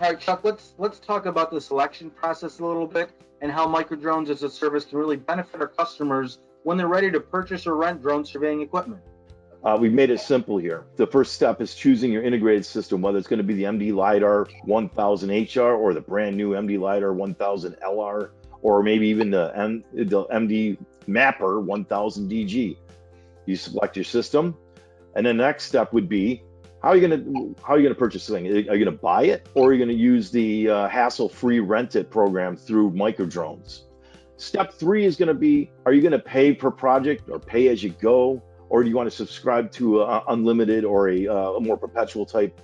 All right, Chuck, let's talk about the selection process a little bit and how Microdrones as a service can really benefit our customers when they're ready to purchase or rent drone surveying equipment. We've made it simple here. The first step is choosing your integrated system, whether it's going to be the MD LiDAR 1000 HR or the brand new MD LiDAR 1000 LR, or maybe even the MD Mapper 1000 DG. You select your system, and then the next step would be how are you going to purchase the thing? Are you going to buy it, or are you going to use the hassle-free rent it program through Microdrones? Step 3 is going to be, are you going to pay per project or pay as you go? Or do you want to subscribe to unlimited or a more perpetual type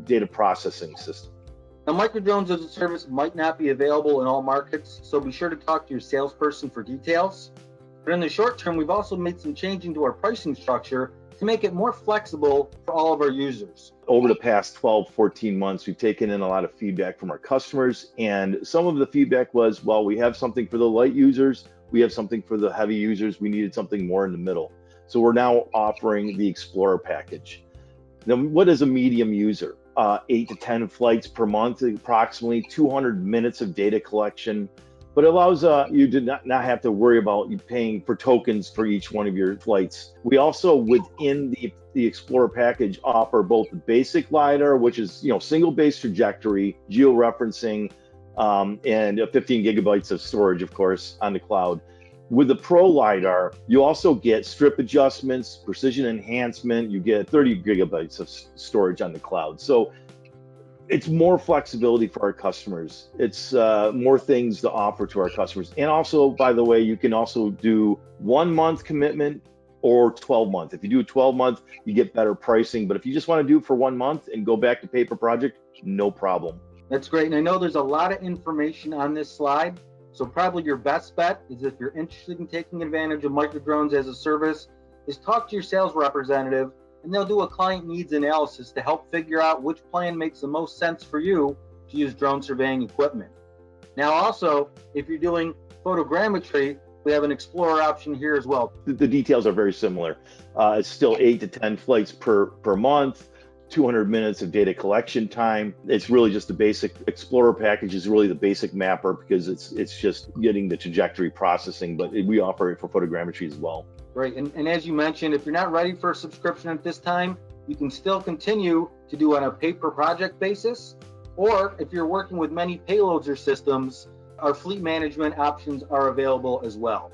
data processing system? Now, Microdrones as a service might not be available in all markets, so be sure to talk to your salesperson for details. But in the short term, we've also made some changes to our pricing structure to make it more flexible for all of our users. Over the past 12, 14 months, we've taken in a lot of feedback from our customers, and some of the feedback was, well, we have something for the light users, we have something for the heavy users, we needed something more in the middle. So we're now offering the Explorer package. Now, what is a medium user? 8 to 10 flights per month, approximately 200 minutes of data collection, but it allows you to not have to worry about you paying for tokens for each one of your flights. We also, within the Explorer package, offer both the basic LiDAR, which is single base trajectory, georeferencing, and 15 gigabytes of storage, of course, on the cloud. With the Pro LiDAR, you also get strip adjustments, precision enhancement, you get 30 gigabytes of storage on the cloud. So it's more flexibility for our customers. It's more things to offer to our customers. And also, by the way, you can also do 1 month commitment or 12 month. If you do a 12 month, you get better pricing. But if you just want to do it for 1 month and go back to pay per project, no problem. That's great. And I know there's a lot of information on this slide. So probably your best bet is, if you're interested in taking advantage of Microdrones as a service, is talk to your sales representative, and they'll do a client needs analysis to help figure out which plan makes the most sense for you to use drone surveying equipment. Now also, if you're doing photogrammetry, we have an Explorer option here as well. The details are very similar. It's still 8 to 10 flights per month. 200 minutes of data collection time. It's really just the basic Explorer package is really the basic mapper, because it's just getting the trajectory processing, but we offer it for photogrammetry as well. Right, and as you mentioned, if you're not ready for a subscription at this time, you can still continue to do on a pay per project basis, or if you're working with many payloads or systems, our fleet management options are available as well.